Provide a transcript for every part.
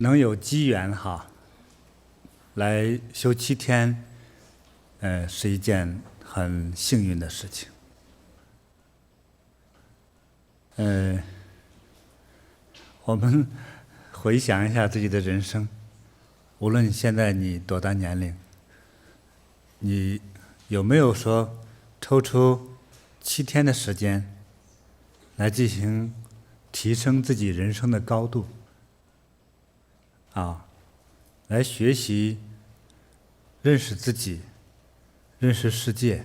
能有机缘来修7天，是一件很幸运的事情。我们回想一下自己的人生，无论现在你多大年龄，你有没有说抽出7天的时间来进行提升自己人生的高度来学习认识自己，认识世界。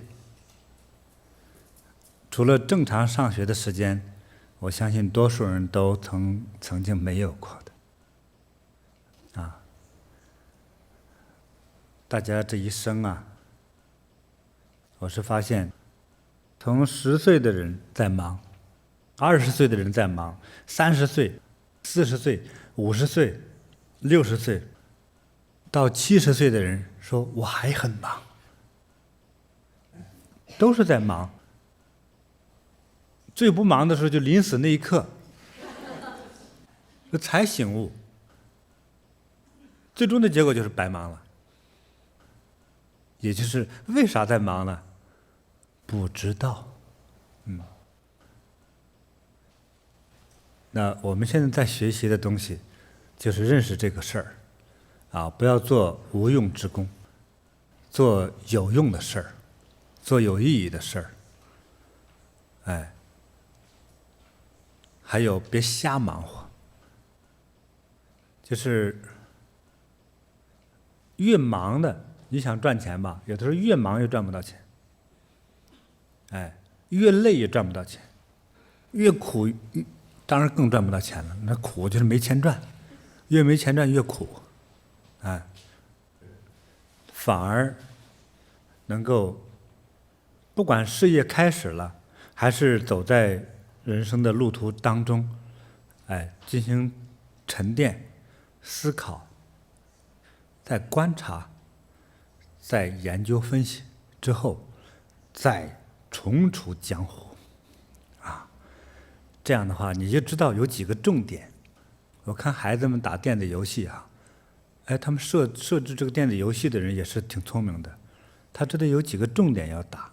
除了正常上学的时间，我相信多数人都曾经没有过的。大家这一生我是发现，从10岁的人在忙，20岁的人在忙，30岁、40岁、50岁、60岁，到70岁的人说我还很忙，都是在忙。最不忙的时候就临死那一刻，才醒悟，最终的结果就是白忙了。也就是为啥在忙呢？不知道。那我们现在在学习的东西，就是认识这个事儿，不要做无用之功，做有用的事儿，做有意义的事儿。还有别瞎忙活，就是越忙的。你想赚钱吧，有的时候越忙越赚不到钱，越累也赚不到钱，越苦当然更赚不到钱了。那苦就是没钱赚，越没钱赚越苦，反而能够不管事业开始了，还是走在人生的路途当中，进行沉淀、思考、再观察。在研究分析之后，再重出江湖，这样的话你就知道有几个重点。我看孩子们打电子游戏他们设置这个电子游戏的人也是挺聪明的，他知道有几个重点要打，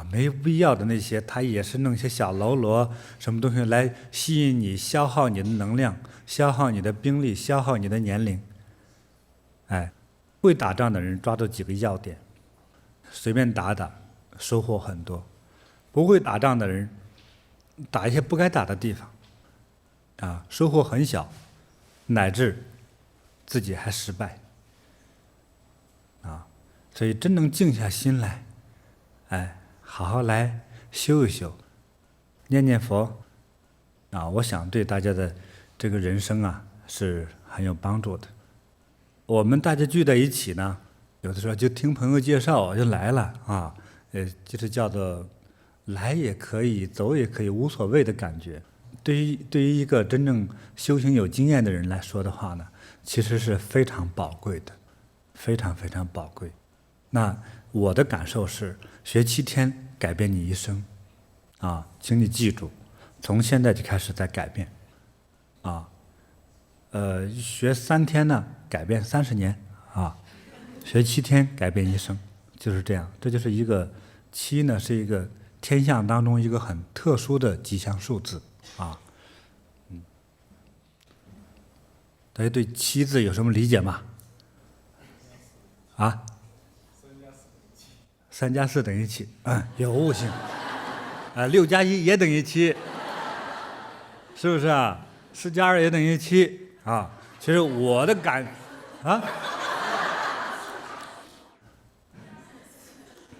没有必要的那些，他也是弄一些小喽啰什么东西来吸引你，消耗你的能量，消耗你的兵力，消耗你的年龄，会打仗的人抓住几个要点，随便打打，收获很多；不会打仗的人，打一些不该打的地方，收获很小，乃至自己还失败。所以真能静下心来，好好来修一修，念念佛，我想对大家的这个人生是很有帮助的。我们大家聚在一起呢，有的时候就听朋友介绍就来了就是叫做来也可以，走也可以，无所谓的感觉。对于一个真正修行有经验的人来说的话呢，其实是非常宝贵的，非常非常宝贵。那我的感受是，学7天改变你一生请你记住，从现在就开始在改变学3天呢，改变30年学7天改变一生，就是这样。这就是一个7呢，是一个天象当中一个很特殊的吉祥数字大家对7字有什么理解吗？3加4等于7，有悟性6加1也等于7，是不是4加2也等于7其实我的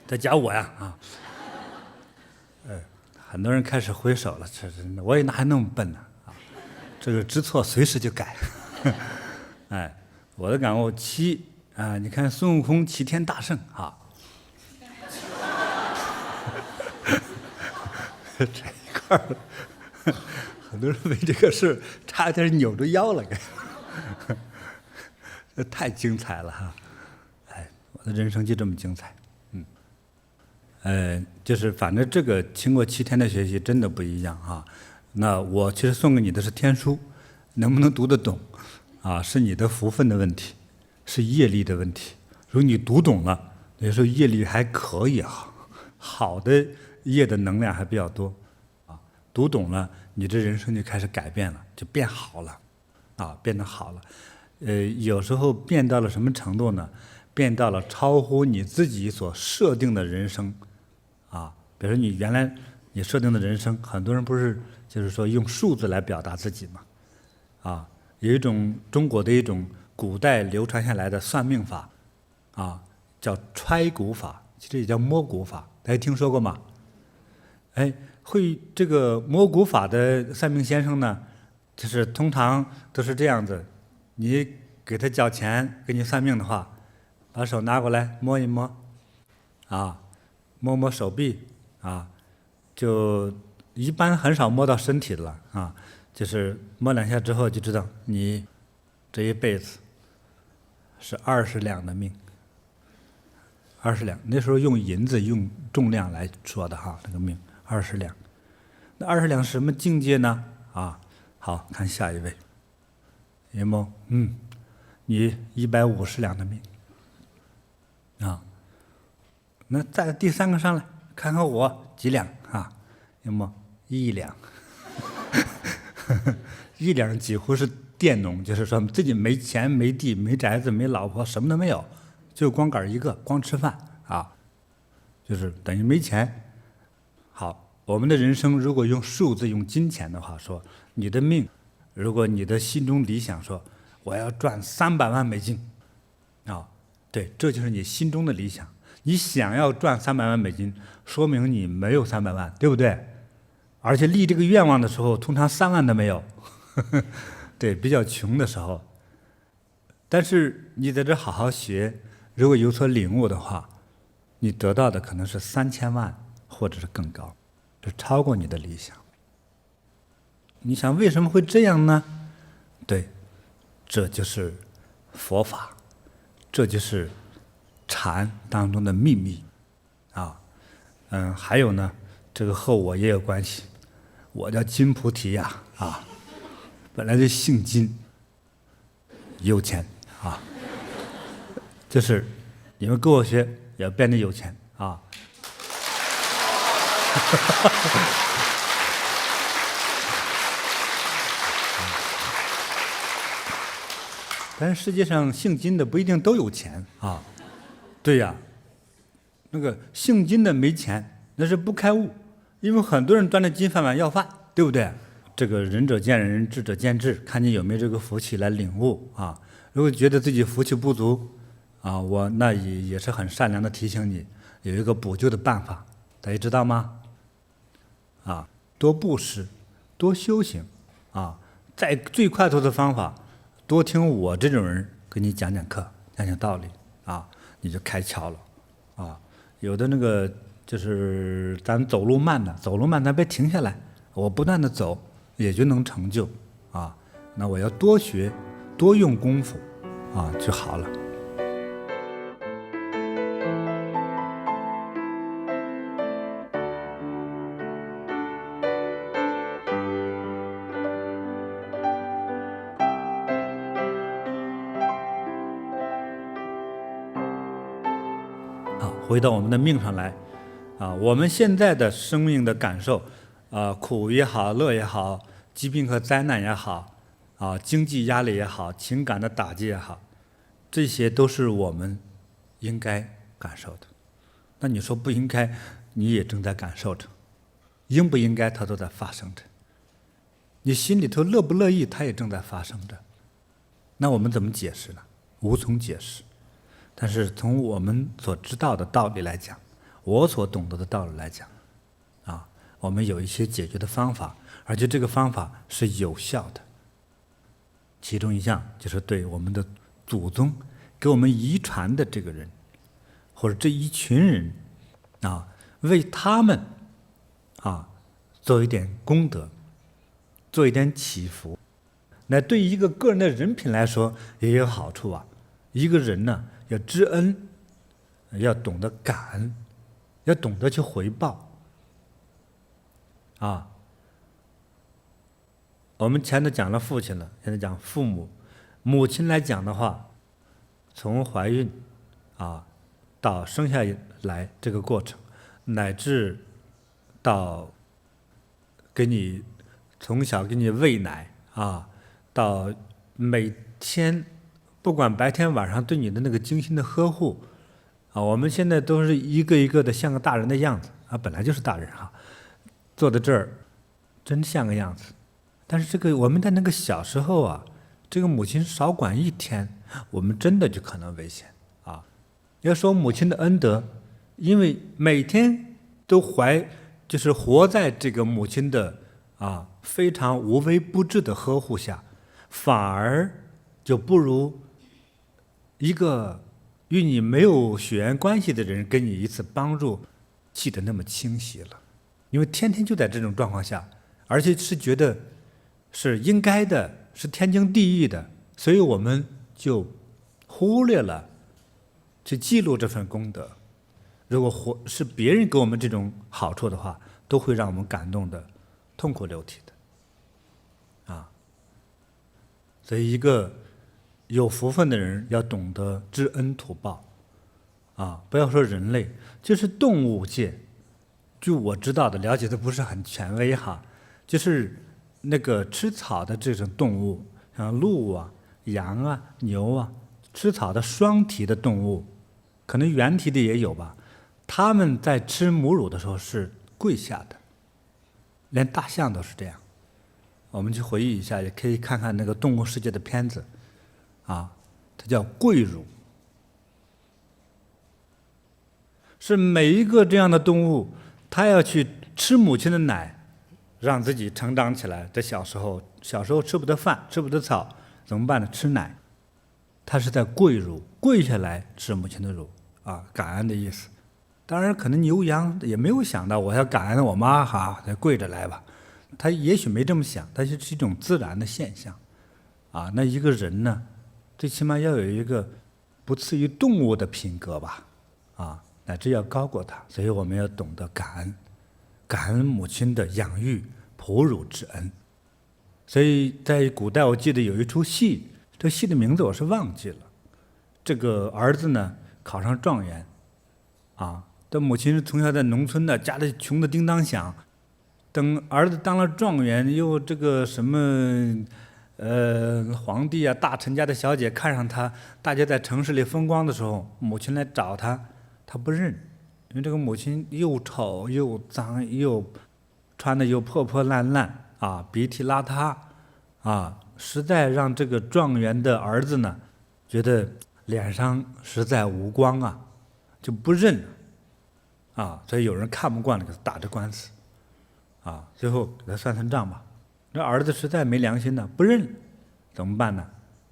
再加我呀很多人开始挥手了，这真的，我也哪还那么笨呢这个知错随时就改我的感悟7你看孙悟空齐天大圣这一块很多人为这个事差点扭着腰了这太精彩了我的人生就这么精彩就是反正这个经过7天的学习真的不一样那我其实送给你的是天书，能不能读得懂是你的福分的问题，是业力的问题。如果你读懂了，有时候业力还可以好的业的能量还比较多读懂了，你的人生就开始改变了，就变好了变得好了。有时候变到了什么程度呢？变到了超乎你自己所设定的人生比如说你原来你设定的人生，很多人不是就是说用数字来表达自己嘛有一种中国的一种古代流传下来的算命法叫揣骨法，其实也叫摸骨法，大家听说过吗？会这个摸骨法的算命先生呢，就是通常都是这样子，你给他交钱给你算命的话，把手拿过来摸一摸摸摸手臂就一般很少摸到身体的了就是摸2下之后就知道你这一辈子是20两的命，20两，那时候用银子用重量来说的这个命20两。那20两是什么境界呢？好看下一位，云梦，你150两的命那再第3个上来，看看我几两云梦1两1两几乎是佃农，就是说自己没钱没地没宅子没老婆什么都没有，就光杆一个，光吃饭就是等于没钱。好，我们的人生如果用数字用金钱的话说，你的命，如果你的心中理想说我要赚300万美金对，这就是你心中的理想。你想要赚300万美金，说明你没有300万，对不对？而且立这个愿望的时候，通常3万都没有对，比较穷的时候。但是你在这好好学，如果有所领悟的话，你得到的可能是3000万或者是更高，是超过你的理想。你想为什么会这样呢？对，这就是佛法，这就是禅当中的秘密还有呢，这个和我也有关系。我叫金菩提本来就姓金，有钱就是你们跟我学也要变得有钱但是世界上姓金的不一定都有钱对呀，那个姓金的没钱，那是不开悟，因为很多人端着金饭碗要饭，对不对？这个仁者见仁，智者见智，看你有没有这个福气来领悟如果觉得自己福气不足我那也是很善良的提醒你，有一个补救的办法，大家知道吗？多布施，多修行在最快速的方法，多听我这种人给你讲讲课，讲讲道理你就开窍了有的那个就是咱走路慢咱别停下来，我不断的走也就能成就那我要多学多用功夫就好了。回到我们的命上来我们现在的生命的感受苦也好，乐也好，疾病和灾难也好经济压力也好，情感的打击也好，这些都是我们应该感受的。那你说不应该，你也正在感受着；应不应该，它都在发生着。你心里头乐不乐意，它也正在发生着。那我们怎么解释呢？无从解释。但是从我们所知道的道理来讲，我所懂得的道理来讲我们有一些解决的方法，而且这个方法是有效的。其中一项就是对我们的祖宗给我们遗传的这个人，或者这一群人为他们做一点功德，做一点祈福，那对于一个个人的人品来说也有好处一个人呢，要知恩，要懂得感恩，要懂得去回报我们前头讲了父亲了，现在讲父母。母亲来讲的话，从怀孕到生下来这个过程，乃至到给你从小给你喂奶到每天不管白天晚上对你的那个精心的呵护我们现在都是一个一个的像个大人的样子本来就是大人坐在这儿真像个样子。但是这个我们在那个小时候这个母亲少管一天，我们真的就可能危险要说母亲的恩德，因为每天都就是活在这个母亲的非常无微不至的呵护下，反而就不如一个与你没有血缘关系的人给你一次帮助记得那么清晰了。因为天天就在这种状况下，而且是觉得是应该的，是天经地义的，所以我们就忽略了去记录这份功德。如果是别人给我们这种好处的话，都会让我们感动的痛哭流涕的所以一个有福分的人要懂得知恩图报不要说人类，就是动物界，据我知道的了解的不是很权威就是那个吃草的这种动物，像鹿羊牛吃草的双蹄的动物，可能原蹄的也有吧，他们在吃母乳的时候是跪下的，连大象都是这样。我们去回忆一下，也可以看看那个动物世界的片子它叫跪乳，是每一个这样的动物，它要去吃母亲的奶，让自己成长起来。在小时候吃不得饭，吃不得草，怎么办呢？吃奶。它是在跪乳，跪下来吃母亲的乳感恩的意思。当然可能牛羊也没有想到我要感恩我妈再跪着来吧，他也许没这么想，但是是一种自然的现象那一个人呢，最起码要有一个不次于动物的品格吧乃至要高过他。所以我们要懂得感恩，感恩母亲的养育哺乳之恩。所以在古代我记得有一出戏，这戏的名字我是忘记了。这个儿子呢考上状元的母亲是从小在农村的，家里穷得叮当响。等儿子当了状元，又这个什么皇帝大臣家的小姐看上他，大家在城市里风光的时候，母亲来找他，他不认，因为这个母亲又丑又脏，又穿的又破破烂烂鼻涕邋遢实在让这个状元的儿子呢觉得脸上实在无光就不认所以有人看不惯了，给他打着官司最后给他算账吧。这儿子实在没良心不认，怎么办呢？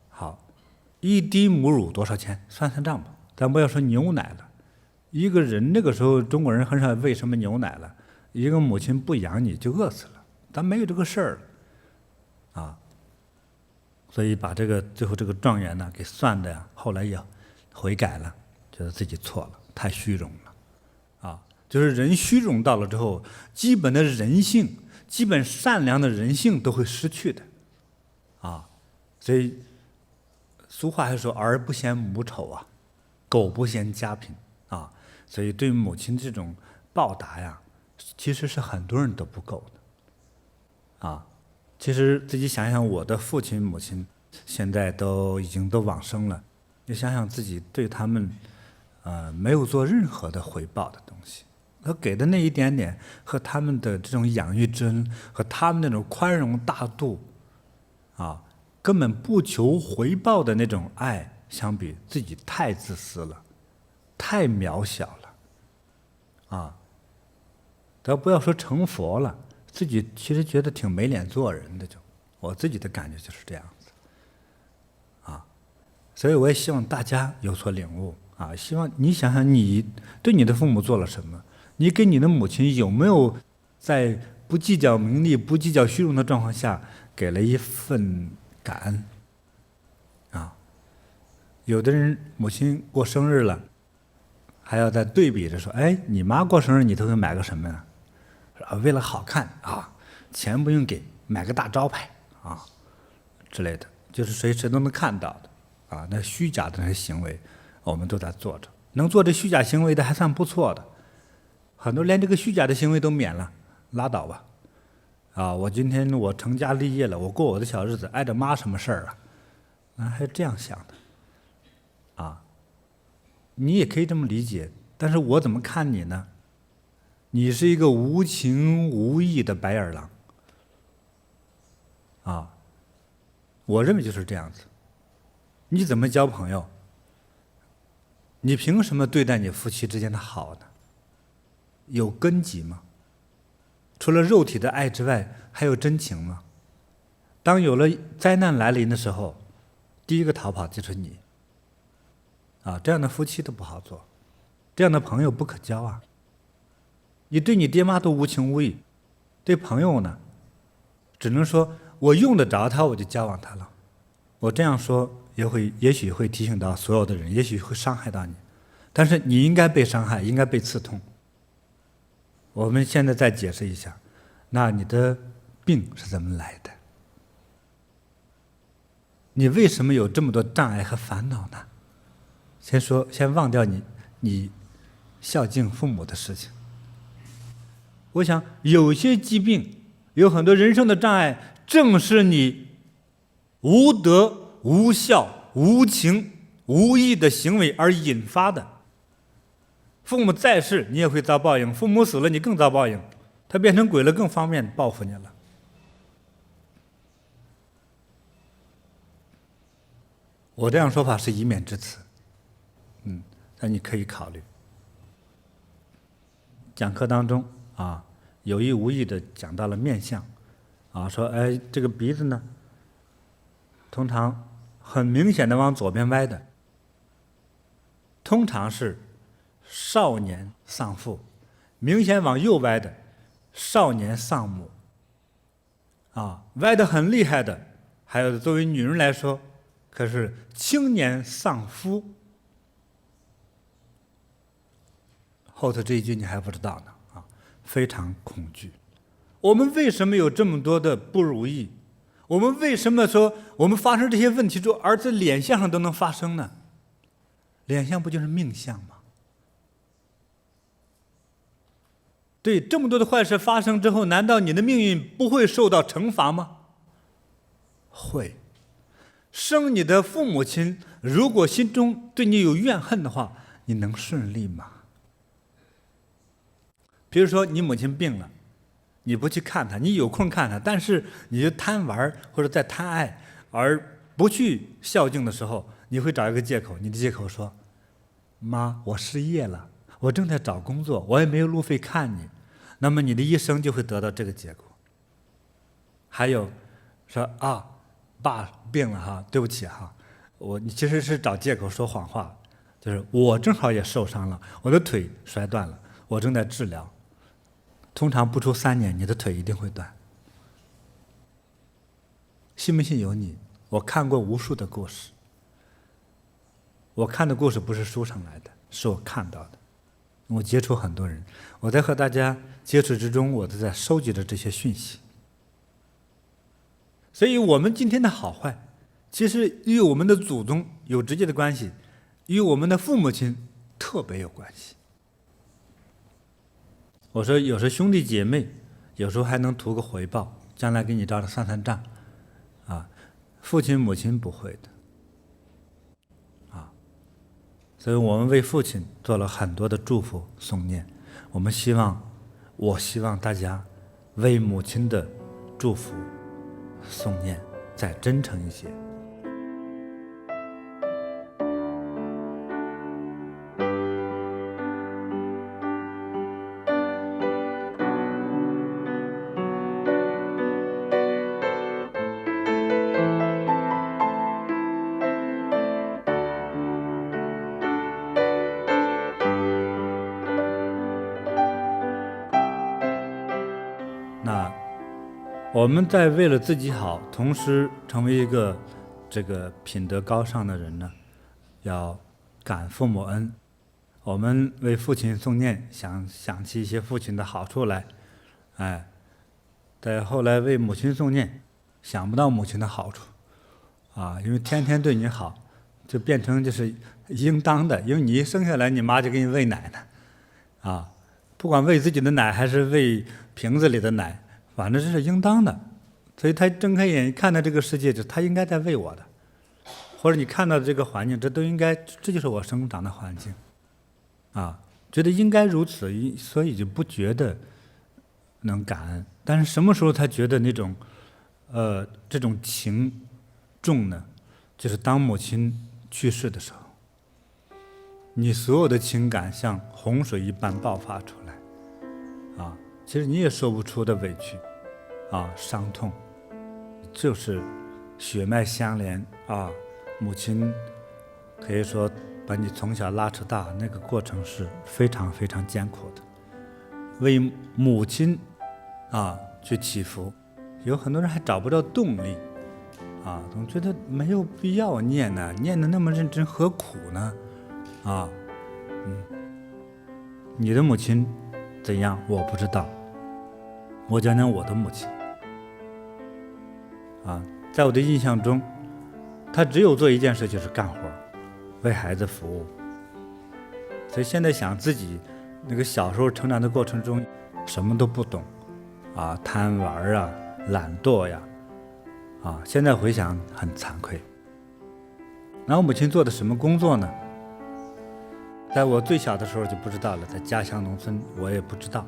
好，一滴母乳多少钱？算账吧。咱不要说牛奶了，一个人那个时候中国人很少喂什么牛奶了，一个母亲不养你就饿死了，咱没有这个事儿了所以把最后这个状元呢给算的后来也悔改了，觉得自己错了，太虚荣了就是人虚荣到了之后，基本的人性，基本善良的人性都会失去的所以俗话还说儿不嫌母丑狗不嫌家贫所以对母亲这种报答其实是很多人都不够的其实自己想想，我的父亲母亲现在都已经往生了，你想想自己对他们没有做任何的回报的东西，他给的那一点点和他们的这种养育之恩和他们那种宽容大度根本不求回报的那种爱相比，自己太自私了，太渺小了咱不要说成佛了，自己其实觉得挺没脸做人的，我自己的感觉就是这样子所以我也希望大家有所领悟希望你想想，你对你的父母做了什么？你给你的母亲有没有在不计较名利、不计较虚荣的状况下，给了一份感恩有的人母亲过生日了，还要再对比着说：“哎，你妈过生日，你都会买个什么呀？为了好看钱不用给，买个大招牌之类的。”就是随时都能看到的啊，那虚假的那些行为，我们都在做着。能做这虚假行为的还算不错的，很多连这个虚假的行为都免了，拉倒吧。我今天我成家立业了，我过我的小日子，碍着妈什么事儿啊？还是这样想的啊？你也可以这么理解，但是我怎么看你呢？你是一个无情无义的白眼狼啊！我认为就是这样子。你怎么交朋友？你凭什么对待你夫妻之间的好呢？有根基吗？除了肉体的爱之外，还有真情吗？当有了灾难来临的时候，第一个逃跑就是你。这样的夫妻都不好做，这样的朋友不可交啊！你对你爹妈都无情无义，对朋友呢，只能说我用得着他，我就交往他了。我这样说也许会提醒到所有的人，也许会伤害到你，但是你应该被伤害，应该被刺痛。我们现在再解释一下，那你的病是怎么来的？你为什么有这么多障碍和烦恼呢？先忘掉你孝敬父母的事情。我想有些疾病，有很多人生的障碍，正是你无德、无孝、无情、无义的行为而引发的。父母在世，你也会遭报应；父母死了，你更遭报应。他变成鬼了，更方便报复你了。我这样说法是以免之词，但你可以考虑。讲课当中有意无意的讲到了面相，说这个鼻子呢，通常很明显的往左边歪的，通常是少年丧父；明显往右歪的，少年丧母。歪得很厉害的，还有作为女人来说，可是青年丧夫。后头这一句你还不知道呢非常恐惧。我们为什么有这么多的不如意？我们为什么说我们发生这些问题之后，而在脸相上都能发生呢？脸相不就是命相吗？对，这么多的坏事发生之后，难道你的命运不会受到惩罚吗？会。生你的父母亲如果心中对你有怨恨的话，你能顺利吗？比如说你母亲病了，你不去看她，你有空看她，但是你就贪玩或者在贪爱而不去孝敬的时候，你会找一个借口，你的借口说，妈，我失业了，我正在找工作，我也没有路费看你，那么你的一生就会得到这个结果。还有说爸病了对不起你其实是找借口说谎话，就是我正好也受伤了，我的腿摔断了，我正在治疗，通常不出3年，你的腿一定会断。信不信由你。我看过无数的故事，我看的故事不是书上来的，是我看到的。我接触很多人，我在和大家接触之中，我都在收集着这些讯息。所以我们今天的好坏，其实与我们的祖宗有直接的关系，与我们的父母亲特别有关系。我说有时候兄弟姐妹，有时候还能图个回报，将来给你照着算账父亲母亲不会的所以我们为父亲做了很多的祝福诵念。我希望大家为母亲的祝福诵念再真诚一些。我们在为了自己好，同时成为一个这个品德高尚的人呢，要感父母恩。我们为父亲诵念，想起一些父亲的好处来，再后来为母亲诵念，想不到母亲的好处，因为天天对你好，就变成就是应当的，因为你一生下来，你妈就给你喂奶呢，不管喂自己的奶还是喂瓶子里的奶，反正这是应当的。所以他睁开眼看到这个世界，就他应该在喂我的，或者你看到的这个环境，这都应该，这就是我生长的环境，觉得应该如此，所以就不觉得能感恩。但是什么时候他觉得那种这种情重呢？就是当母亲去世的时候，你所有的情感像洪水一般爆发出来，其实你也说不出的委屈，伤痛，就是血脉相连母亲可以说把你从小拉扯大，那个过程是非常非常艰苦的。为母亲去祈福，有很多人还找不到动力，总觉得没有必要念呢，念得那么认真何苦呢？你的母亲怎样我不知道，我讲讲我的母亲。在我的印象中，她只有做一件事，就是干活，为孩子服务。所以现在想自己那个小时候成长的过程中，什么都不懂，贪玩懒惰呀，现在回想很惭愧。那我母亲做的什么工作呢？在我最小的时候就不知道了，在家乡农村我也不知道。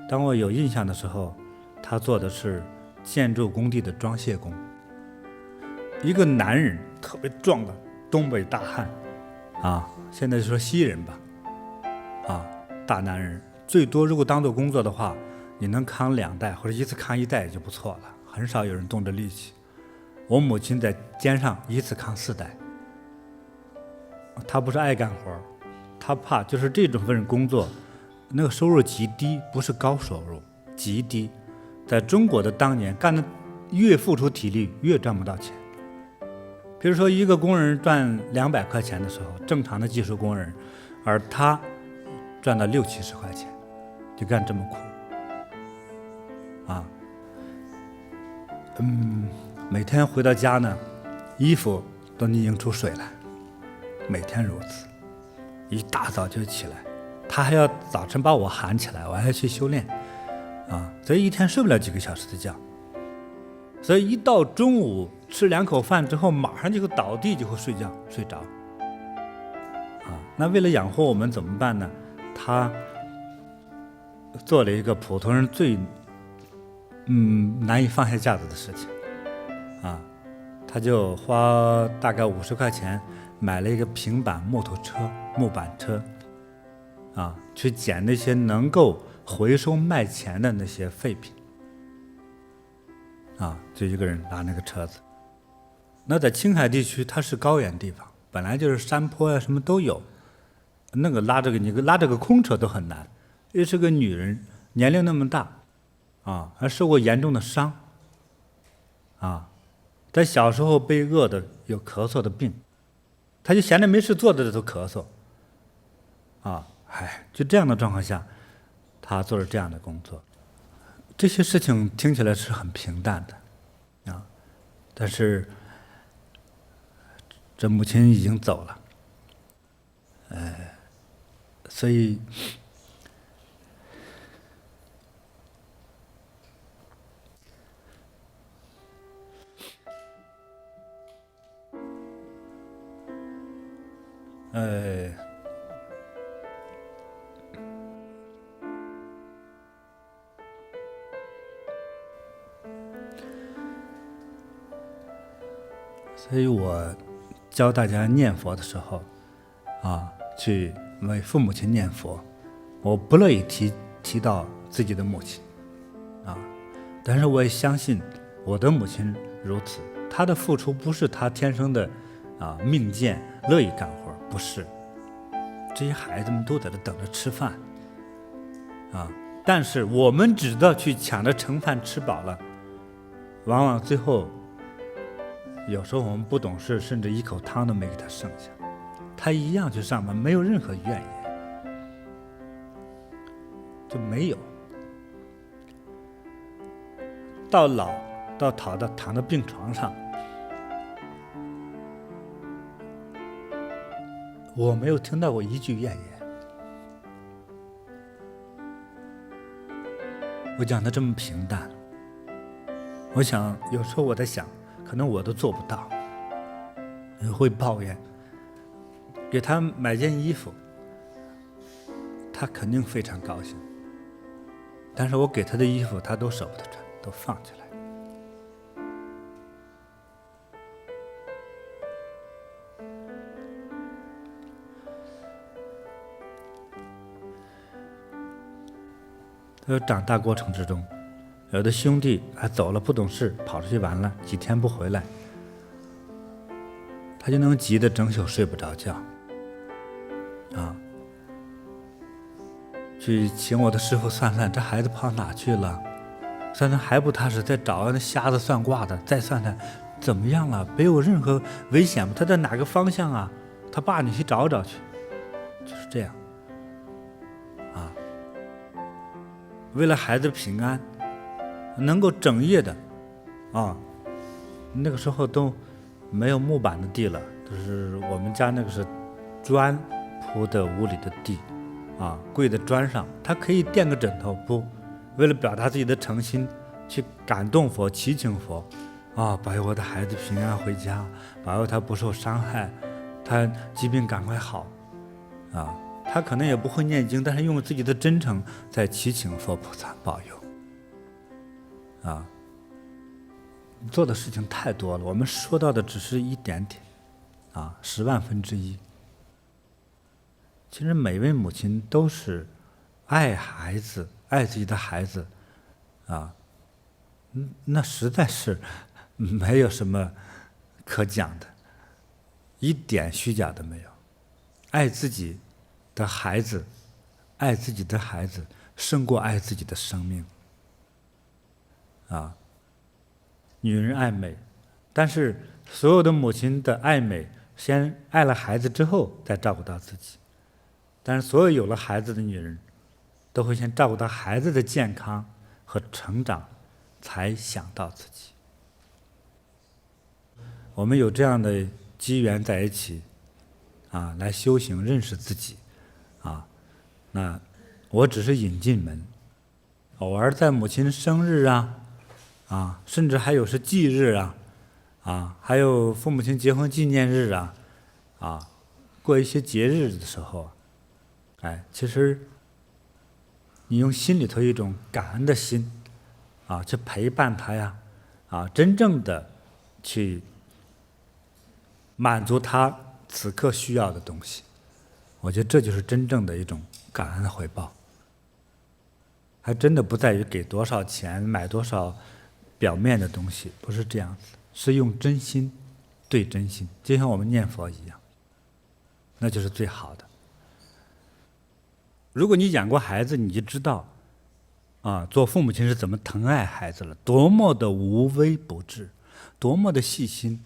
当我有印象的时候，她做的是建筑工地的装卸工。一个男人，特别壮的东北大汉，现在就说西人吧，大男人，最多如果当做工作的话，你能扛2袋或者一次扛1袋就不错了，很少有人动着力气。我母亲在肩上一次扛4袋，她不是爱干活，她怕就是这种份工作，那个收入极低，不是高收入，极低。在中国的当年，干的越付出体力越赚不到钱。比如说一个工人赚200块钱的时候，正常的技术工人，而他赚到60-70块钱，就干这么苦，每天回到家呢，衣服都拧出水来，每天如此，一大早就起来，他还要早晨把我喊起来，我还要去修炼，所以一天睡不了几个小时的觉。所以一到中午吃2口饭之后，马上就会倒地，就会睡觉睡着。那为了养活我们怎么办呢？他做了一个普通人最难以放下架子的事情，他就花大概50块钱买了一个平板木板车，去捡那些能够回收卖钱的那些废品。就一个人拉那个车子。那在青海地区，它是高原地方，本来就是山坡什么都有，那个你拉这个空车都很难。又是个女人，年龄那么大，还受过严重的伤，在小时候被饿的有咳嗽的病，她就闲着没事坐在这都咳嗽，就这样的状况下，她做了这样的工作。这些事情听起来是很平淡的，但是这母亲已经走了，所以所以我教大家念佛的时候，去为父母亲念佛，我不乐意提到自己的母亲，但是我也相信我的母亲如此，她的付出不是她天生的命贱，乐意干活，不是。这些孩子们都在这等着吃饭，但是我们只知道去抢着盛饭吃饱了，往往最后有时候我们不懂事，甚至一口汤都没给他剩下，他一样去上班，没有任何怨言，就没有。到老到躺到病床上，我没有听到过一句怨言。我讲的这么平淡，我想有时候我在想，可能我都做不到。会抱怨，给他买件衣服，他肯定非常高兴，但是我给他的衣服他都舍不得穿，都放起来。长大过程之中，有的兄弟还走了不懂事，跑出去玩了，几天不回来，他就能急得整宿睡不着觉，去请我的师傅算算这孩子跑哪去了，算算还不踏实，再找那瞎子算卦的，再算算怎么样了，没有任何危险吗？他在哪个方向啊？他爸你去找找去，就是这样。为了孩子平安，能够整夜的，那个时候都没有木板的地了，就是我们家那个是砖铺的屋里的地，跪在砖上，他可以垫个枕头铺，为了表达自己的诚心，去感动佛、祈请佛，保佑我的孩子平安回家，保佑他不受伤害，他疾病赶快好，他可能也不会念经，但是用自己的真诚在祈请佛菩萨保佑。做的事情太多了，我们说到的只是一点点，10万分之一。其实每位母亲都是爱孩子，爱自己的孩子，那实在是没有什么可讲的，一点虚假都没有。爱自己的孩子，爱自己的孩子胜过爱自己的生命。女人爱美，但是所有的母亲的爱美，先爱了孩子之后再照顾到自己。但是所有有了孩子的女人，都会先照顾到孩子的健康和成长，才想到自己。我们有这样的机缘在一起，来修行认识自己，那我只是引进门，偶尔在母亲生日甚至还有是忌日还有父母亲结婚纪念日过一些节日的时候，其实你用心里头一种感恩的心去陪伴他呀，真正的去满足他此刻需要的东西，我觉得这就是真正的一种感恩的回报。还真的不在于给多少钱，买多少表面的东西，不是这样子，是用真心对真心，就像我们念佛一样，那就是最好的。如果你养过孩子，你就知道做父母亲是怎么疼爱孩子了，多么的无微不至，多么的细心，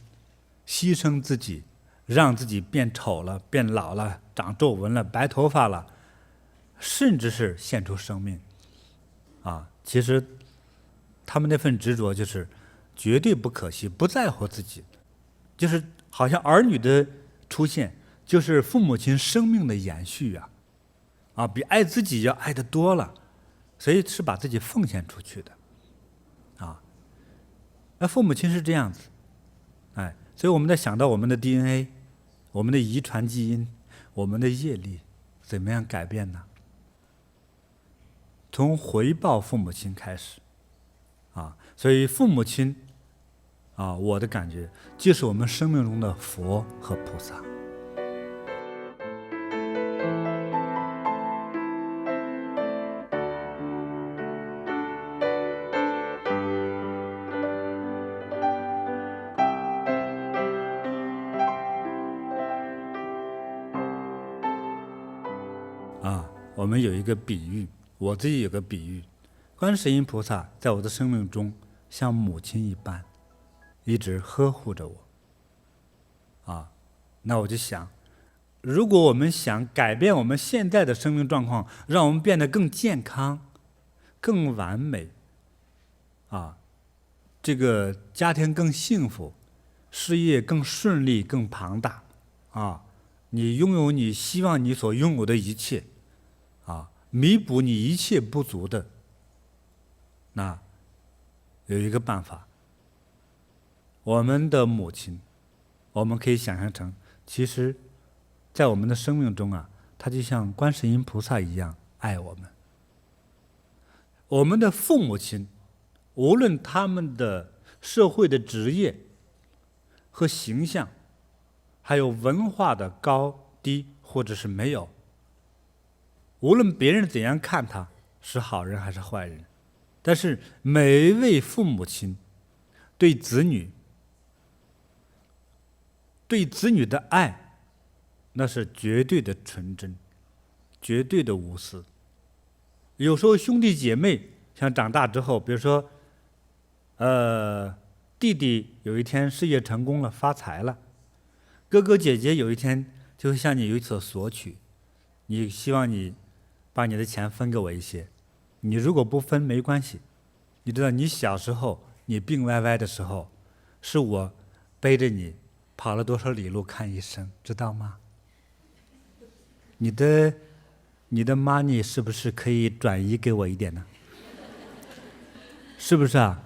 牺牲自己，让自己变丑了，变老了，长皱纹了，白头发了，甚至是献出生命其实他们那份执着就是绝对不可惜，不在乎自己，就是好像儿女的出现就是父母亲生命的延续比爱自己要爱得多了，所以是把自己奉献出去的那父母亲是这样子，所以我们在想到我们的 DNA， 我们的遗传基因，我们的业力怎么样改变呢？从回报父母亲开始所以父母亲我的感觉就是我们生命中的佛和菩萨。我们有一个比喻，我自己有个比喻，观世音菩萨在我的生命中像母亲一般，一直呵护着我那我就想，如果我们想改变我们现在的生命状况，让我们变得更健康、更完美这个家庭更幸福，事业更顺利、更庞大你拥有你希望你所拥有的一切，弥补你一切不足的，那有一个办法，我们的母亲，我们可以想象成，其实在我们的生命中她就像观世音菩萨一样爱我们。我们的父母亲，无论他们的社会的职业和形象，还有文化的高低或者是没有，无论别人怎样看他是好人还是坏人，但是每一位父母亲对子女的爱，那是绝对的纯真，绝对的无私。有时候兄弟姐妹像长大之后，比如说弟弟有一天事业成功了，发财了，哥哥姐姐有一天就会向你有所索取，你希望你把你的钱分给我一些，你如果不分没关系。你知道你小时候你病歪歪的时候，是我背着你跑了多少里路看医生，知道吗？你的 money 是不是可以转移给我一点呢？是不是啊？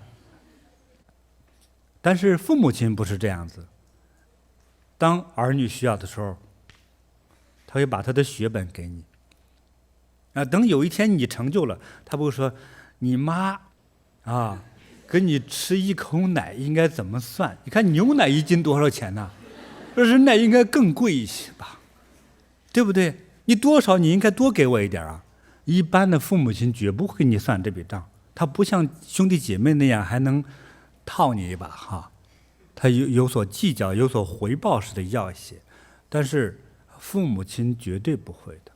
但是父母亲不是这样子，当儿女需要的时候，他会把他的血本给你。等有一天你成就了，他不会说你妈给你吃一口奶应该怎么算？你看牛奶1斤多少钱呢？人奶应该更贵一些吧，对不对？你多少你应该多给我一点啊。一般的父母亲绝不会给你算这笔账，他不像兄弟姐妹那样还能套你一把他有所计较，有所回报似的要一些，但是父母亲绝对不会的。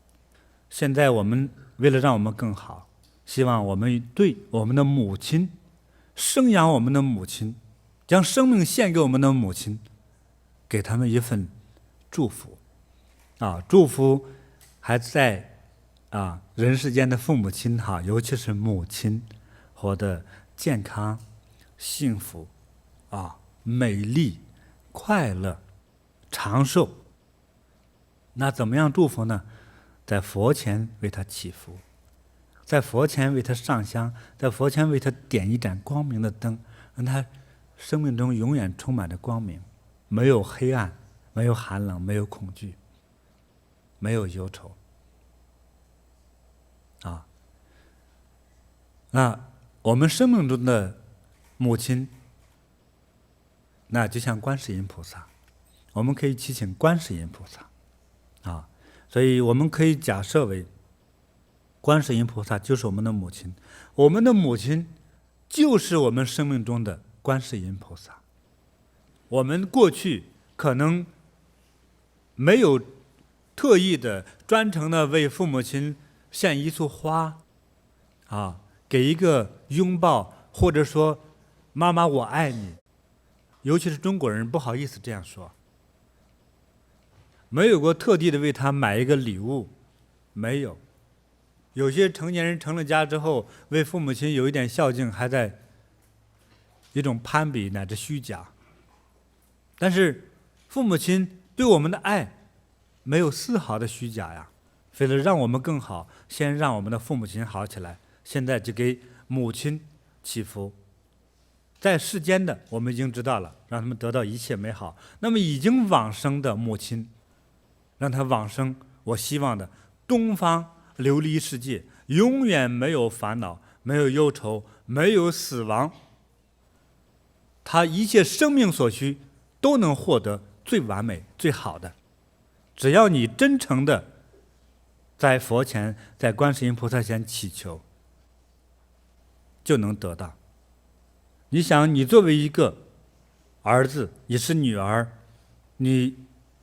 现在我们为了让我们更好，希望我们对我们的母亲，生养我们的母亲，将生命献给我们的母亲，给他们一份祝福祝福还在人世间的父母亲尤其是母亲活得健康、幸福美丽、快乐、长寿。那怎么样祝福呢？在佛前为他祈福，在佛前为他上香，在佛前为他点一盏光明的灯，让他生命中永远充满着光明，没有黑暗，没有寒冷，没有恐惧，没有忧愁那我们生命中的母亲，那就像观世音菩萨，我们可以祈请观世音菩萨所以我们可以假设为观世音菩萨就是我们的母亲，我们的母亲就是我们生命中的观世音菩萨。我们过去可能没有特意的专程的为父母亲献一束花给一个拥抱，或者说妈妈我爱你，尤其是中国人不好意思这样说，没有过特地的为他买一个礼物，没有。有些成年人成了家之后，为父母亲有一点孝敬，还在一种攀比乃至虚假。但是父母亲对我们的爱没有丝毫的虚假呀。为了让我们更好，先让我们的父母亲好起来，现在就给母亲祈福。在世间的我们已经知道了，让他们得到一切美好。那么已经往生的母亲，让他往生，我希望的东方琉璃世界永远没有烦恼，没有忧愁，没有死亡，他一切生命所需都能获得最完美最好的。只要你真诚的在佛前，在观世音菩萨前祈求，就能得到。你想，你作为一个儿子，也是女儿，你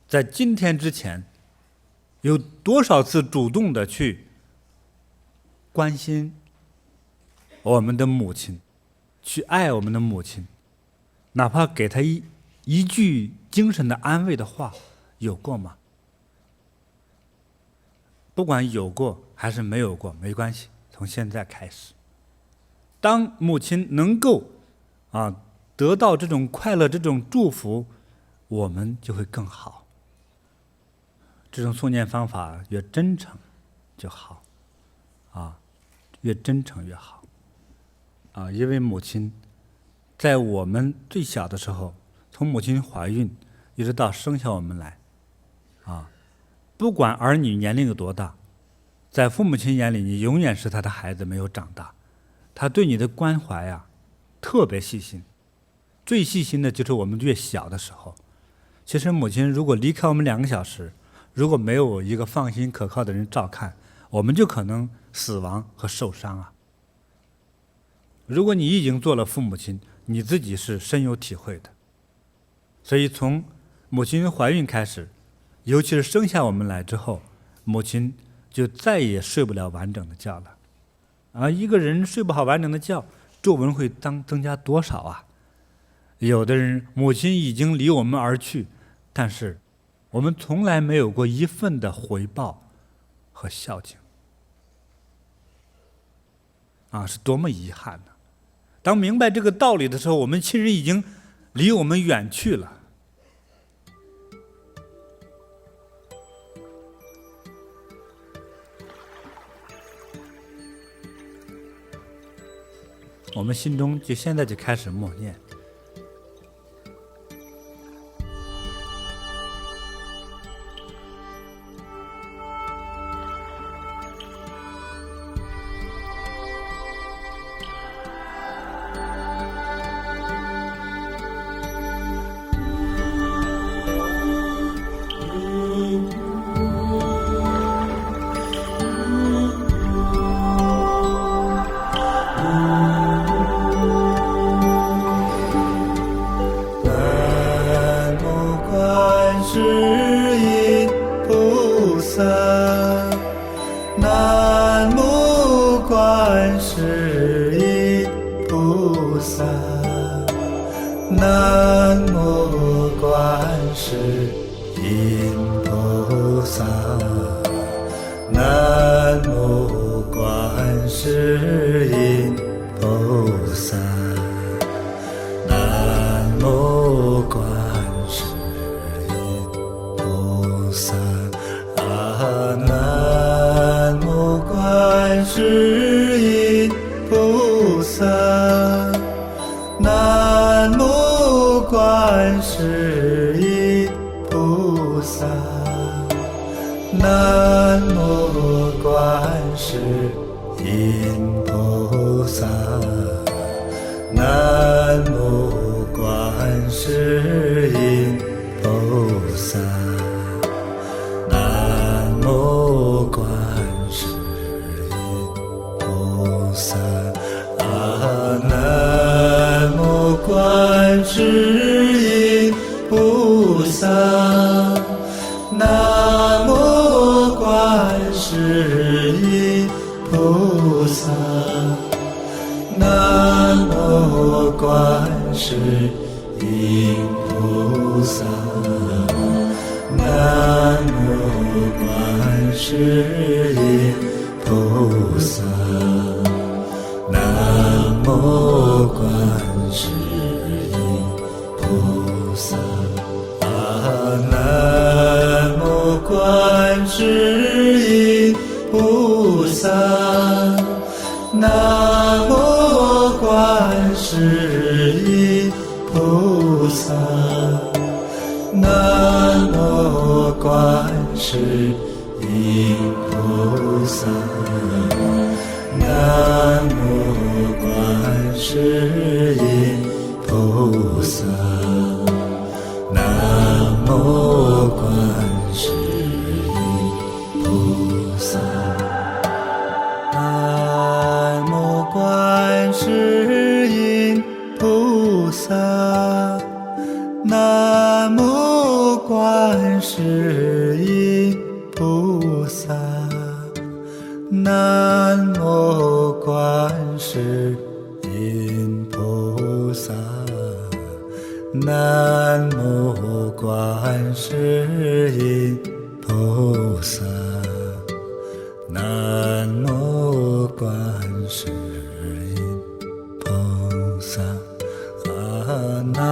在今天之前有多少次主动的去关心我们的母亲，去爱我们的母亲，哪怕给她一句精神的安慰的话，有过吗？不管有过还是没有过，没关系，从现在开始，当母亲能够得到这种快乐，这种祝福，我们就会更好。这种诵念方法越真诚就好，越真诚越好，因为母亲在我们最小的时候，从母亲怀孕一直到生下我们来，不管儿女年龄有多大，在父母亲眼里，你永远是他的孩子，没有长大。他对你的关怀特别细心，最细心的就是我们越小的时候。其实母亲如果离开我们2个小时，如果没有一个放心可靠的人照看，我们就可能死亡和受伤如果你已经做了父母亲，你自己是深有体会的。所以从母亲怀孕开始，尤其是生下我们来之后，母亲就再也睡不了完整的觉了。一个人睡不好完整的觉，皱纹会增加多少有的人母亲已经离我们而去，但是我们从来没有过一份的回报和孝敬是多么遗憾呢！当明白这个道理的时候，我们亲人已经离我们远去了。我们心中就现在就开始默念。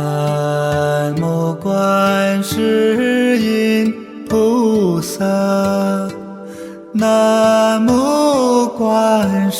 南无观世音菩萨。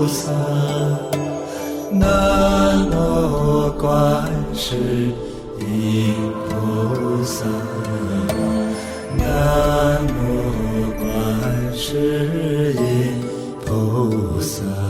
菩萨，南无观世音菩萨，南无观世音菩萨。